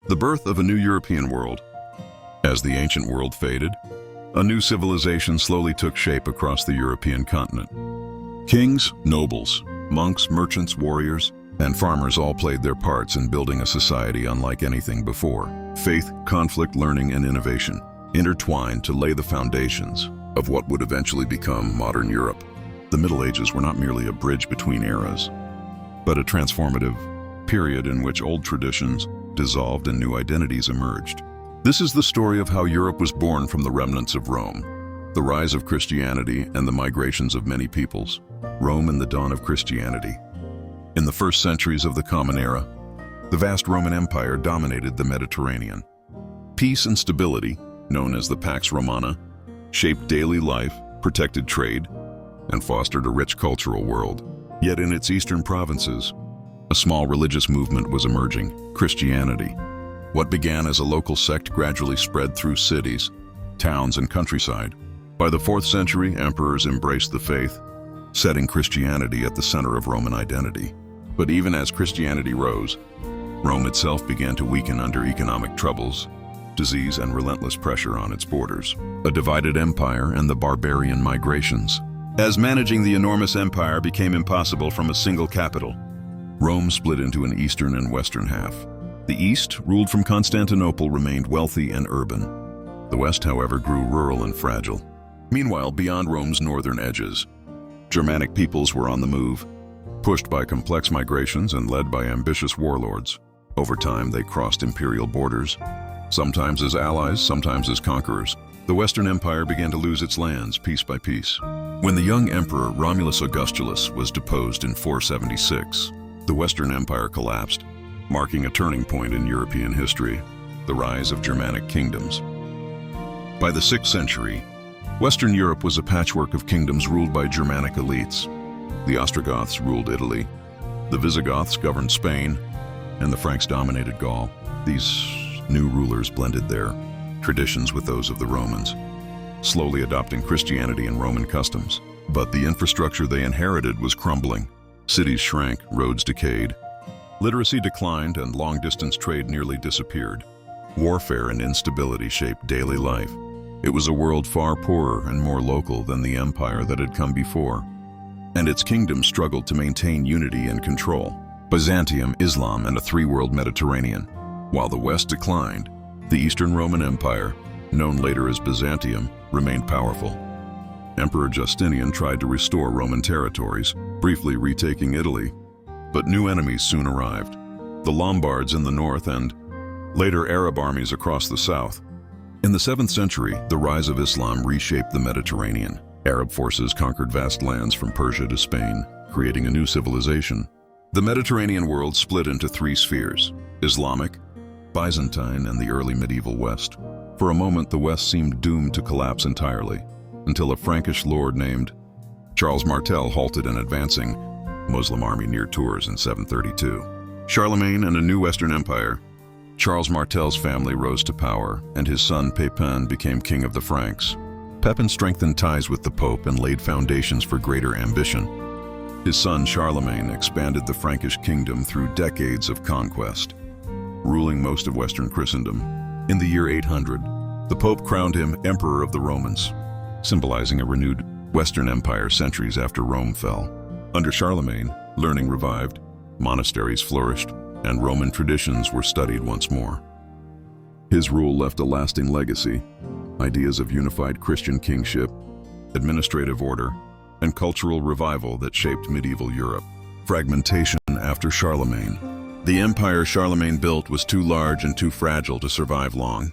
The birth of a new European world. As the ancient world faded, a new civilization slowly took shape across the European continent. Kings, nobles, monks, merchants, warriors, and farmers all played their parts in building a society unlike anything before. Faith, conflict, learning, and innovation intertwined to lay the foundations of what would eventually become modern Europe. The Middle Ages were not merely a bridge between eras, but a transformative period in which old traditions dissolved and new identities emerged. This is the story of how Europe was born from the remnants of Rome, the rise of Christianity and the migrations of many peoples. Rome and the dawn of Christianity. In the first centuries of the Common Era, the vast Roman Empire dominated the Mediterranean. Peace and stability, known as the Pax Romana, shaped daily life, protected trade, and fostered a rich cultural world. Yet in its eastern provinces, a small religious movement was emerging, Christianity. What began as a local sect gradually spread through cities, towns, and countryside. By the 4th century, emperors embraced the faith, setting Christianity at the center of Roman identity. But even as Christianity rose, Rome itself began to weaken under economic troubles, disease, and relentless pressure on its borders. A divided empire and the barbarian migrations. As managing the enormous empire became impossible from a single capital, Rome split into an eastern and western half. The east, ruled from Constantinople, remained wealthy and urban. The west, however, grew rural and fragile. Meanwhile, beyond Rome's northern edges, Germanic peoples were on the move, pushed by complex migrations and led by ambitious warlords. Over time, they crossed imperial borders, sometimes as allies, sometimes as conquerors. The Western Empire began to lose its lands piece by piece. When the young emperor Romulus Augustulus was deposed in 476, the Western Empire collapsed, marking a turning point in European history, the rise of Germanic kingdoms. By the 6th century, Western Europe was a patchwork of kingdoms ruled by Germanic elites. The Ostrogoths ruled Italy, the Visigoths governed Spain, and the Franks dominated Gaul. These new rulers blended their traditions with those of the Romans, slowly adopting Christianity and Roman customs. But the infrastructure they inherited was crumbling. Cities shrank, roads decayed, literacy declined, and long-distance trade nearly disappeared. Warfare and instability shaped daily life. It was a world far poorer and more local than the empire that had come before, and its kingdoms struggled to maintain unity and control. Byzantium, Islam, and a three-world Mediterranean. While the West declined, the Eastern Roman Empire, known later as Byzantium, remained powerful. Emperor Justinian tried to restore Roman territories, briefly retaking Italy, but new enemies soon arrived. The Lombards in the north and, later, Arab armies across the south. In the 7th century, the rise of Islam reshaped the Mediterranean. Arab forces conquered vast lands from Persia to Spain, creating a new civilization. The Mediterranean world split into three spheres: Islamic, Byzantine, and the early medieval West. For a moment, the West seemed doomed to collapse entirely, until a Frankish lord named Charles Martel halted an advancing Muslim army near Tours in 732. Charlemagne and a new Western Empire. Charles Martel's family rose to power, and his son Pepin became king of the Franks. Pepin strengthened ties with the Pope and laid foundations for greater ambition. His son Charlemagne expanded the Frankish kingdom through decades of conquest, ruling most of Western Christendom. In the year 800, the Pope crowned him Emperor of the Romans, symbolizing a renewed Western Empire centuries after Rome fell. Under Charlemagne, learning revived, monasteries flourished, and Roman traditions were studied once more. His rule left a lasting legacy: ideas of unified Christian kingship, administrative order, and cultural revival that shaped medieval Europe. Fragmentation after Charlemagne. The empire Charlemagne built was too large and too fragile to survive long.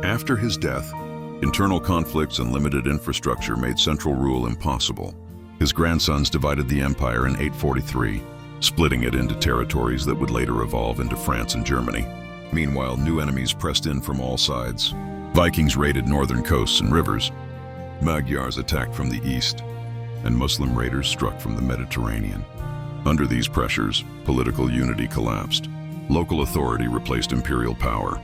After his death, internal conflicts and limited infrastructure made central rule impossible. His grandsons divided the empire in 843, splitting it into territories that would later evolve into France and Germany. Meanwhile, new enemies pressed in from all sides. Vikings raided northern coasts and rivers, Magyars attacked from the east, and Muslim raiders struck from the Mediterranean. Under these pressures, political unity collapsed. Local authority replaced imperial power,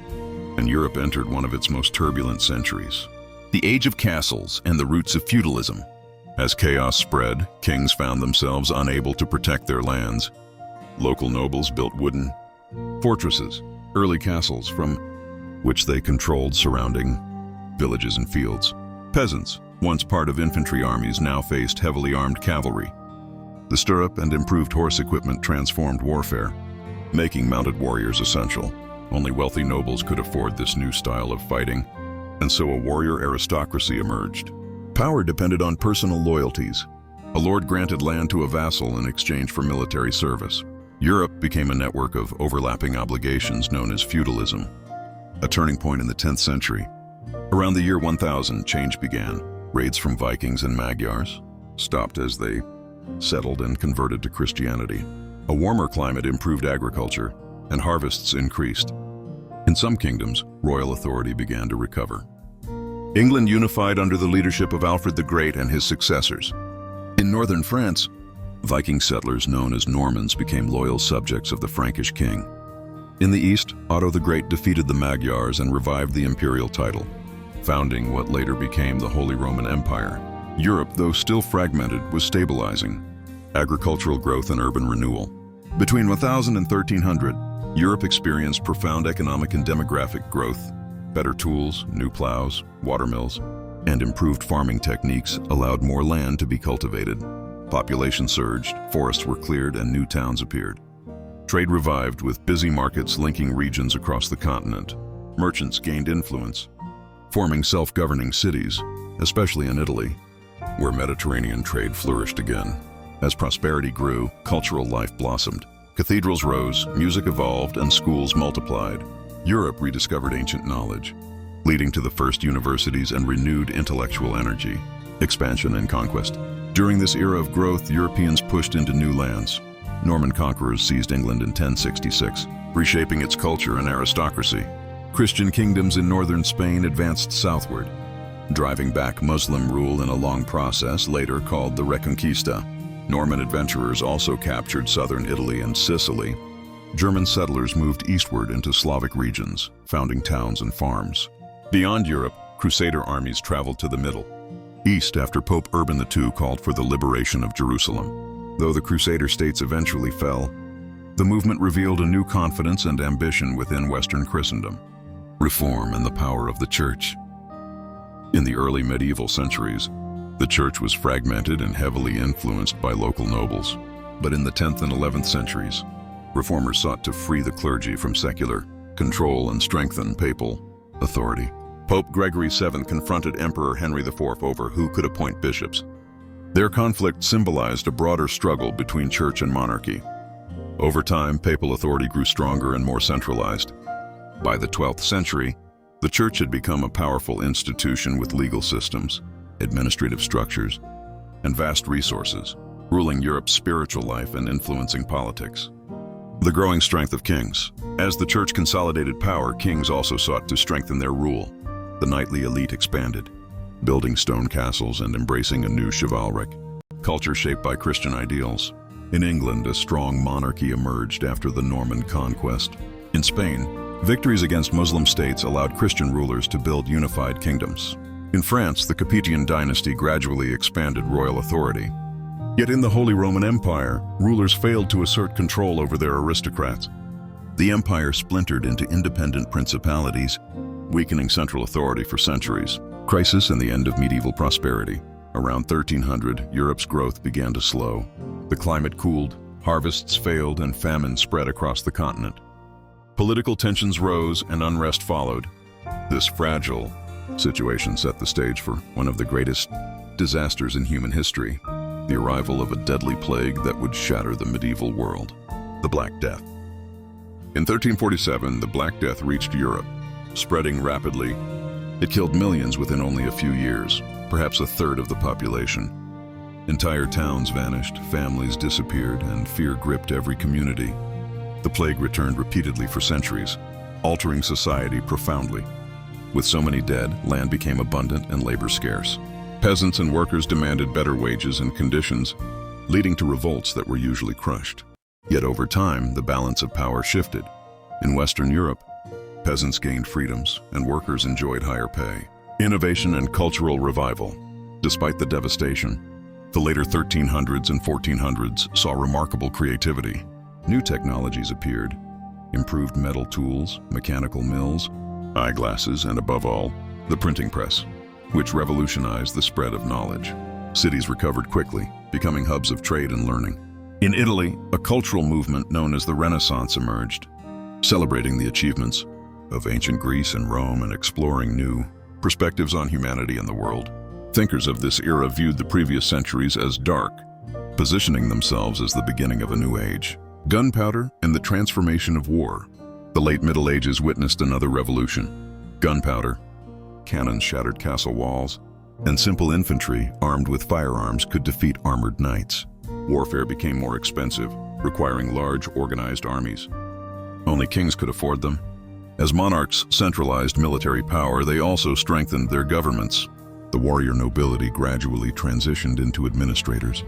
and Europe entered one of its most turbulent centuries. The age of castles and the roots of feudalism. As chaos spread, kings found themselves unable to protect their lands. Local nobles built wooden fortresses, early castles from which they controlled surrounding villages and fields. Peasants, once part of infantry armies, now faced heavily armed cavalry. The stirrup and improved horse equipment transformed warfare, making mounted warriors essential. Only wealthy nobles could afford this new style of fighting, and so a warrior aristocracy emerged. Power depended on personal loyalties. A lord granted land to a vassal in exchange for military service. Europe became a network of overlapping obligations known as feudalism, a turning point in the 10th century. Around the year 1000, change began. Raids from Vikings and Magyars stopped as they settled and converted to Christianity. A warmer climate improved agriculture, and harvests increased. In some kingdoms, royal authority began to recover. England unified under the leadership of Alfred the Great and his successors. In northern France, Viking settlers known as Normans became loyal subjects of the Frankish king. In the east, Otto the Great defeated the Magyars and revived the imperial title, founding what later became the Holy Roman Empire. Europe, though still fragmented, was stabilizing. Agricultural growth and urban renewal. Between 1000 and 1300, Europe experienced profound economic and demographic growth. Better tools, new plows, watermills, and improved farming techniques allowed more land to be cultivated. Population surged, forests were cleared, and new towns appeared. Trade revived with busy markets linking regions across the continent. Merchants gained influence, forming self-governing cities, especially in Italy, where Mediterranean trade flourished again. As prosperity grew, cultural life blossomed. Cathedrals rose, music evolved, and schools multiplied. Europe rediscovered ancient knowledge, leading to the first universities and renewed intellectual energy, expansion and conquest. During this era of growth, Europeans pushed into new lands. Norman conquerors seized England in 1066, reshaping its culture and aristocracy. Christian kingdoms in northern Spain advanced southward, driving back Muslim rule in a long process later called the Reconquista. Norman adventurers also captured southern Italy and Sicily. German settlers moved eastward into Slavic regions, founding towns and farms. Beyond Europe, Crusader armies traveled to the Middle East after Pope Urban II called for the liberation of Jerusalem. Though the Crusader states eventually fell, the movement revealed a new confidence and ambition within Western Christendom. Reform and the power of the Church. In the early medieval centuries, the Church was fragmented and heavily influenced by local nobles. But in the 10th and 11th centuries, reformers sought to free the clergy from secular control and strengthen papal authority. Pope Gregory VII confronted Emperor Henry IV over who could appoint bishops. Their conflict symbolized a broader struggle between church and monarchy. Over time, papal authority grew stronger and more centralized. By the 12th century, the church had become a powerful institution with legal systems, administrative structures, and vast resources, ruling Europe's spiritual life and influencing politics. The growing strength of kings. As the church consolidated power, kings also sought to strengthen their rule. The knightly elite expanded, building stone castles and embracing a new chivalric culture shaped by Christian ideals. In England, a strong monarchy emerged after the Norman conquest. In Spain, victories against Muslim states allowed Christian rulers to build unified kingdoms. In France, the Capetian dynasty gradually expanded royal authority. Yet in the Holy Roman Empire, rulers failed to assert control over their aristocrats. The empire splintered into independent principalities, weakening central authority for centuries. Crisis and the end of medieval prosperity. Around 1300, Europe's growth began to slow. The climate cooled, harvests failed, and famine spread across the continent. Political tensions rose and unrest followed. This fragile situation set the stage for one of the greatest disasters in human history, the arrival of a deadly plague that would shatter the medieval world, the Black Death. In 1347, the Black Death reached Europe, spreading rapidly. It killed millions within only a few years, perhaps a third of the population. Entire towns vanished, families disappeared, and fear gripped every community. The plague returned repeatedly for centuries, altering society profoundly. With so many dead, land became abundant and labor scarce. Peasants and workers demanded better wages and conditions, leading to revolts that were usually crushed. Yet over time, the balance of power shifted. In Western Europe, peasants gained freedoms and workers enjoyed higher pay. Innovation and cultural revival. Despite the devastation, the later 1300s and 1400s saw remarkable creativity. New technologies appeared, improved metal tools, mechanical mills, eyeglasses, and above all, the printing press, which revolutionized the spread of knowledge. Cities recovered quickly, becoming hubs of trade and learning. In Italy, a cultural movement known as the Renaissance emerged, celebrating the achievements of ancient Greece and Rome and exploring new perspectives on humanity and the world. Thinkers of this era viewed the previous centuries as dark, positioning themselves as the beginning of a new age. Gunpowder and the transformation of war. The late Middle Ages witnessed another revolution. Gunpowder, cannons shattered castle walls, and simple infantry armed with firearms could defeat armored knights. Warfare became more expensive, requiring large, organized armies. Only kings could afford them. As monarchs centralized military power, they also strengthened their governments. The warrior nobility gradually transitioned into administrators,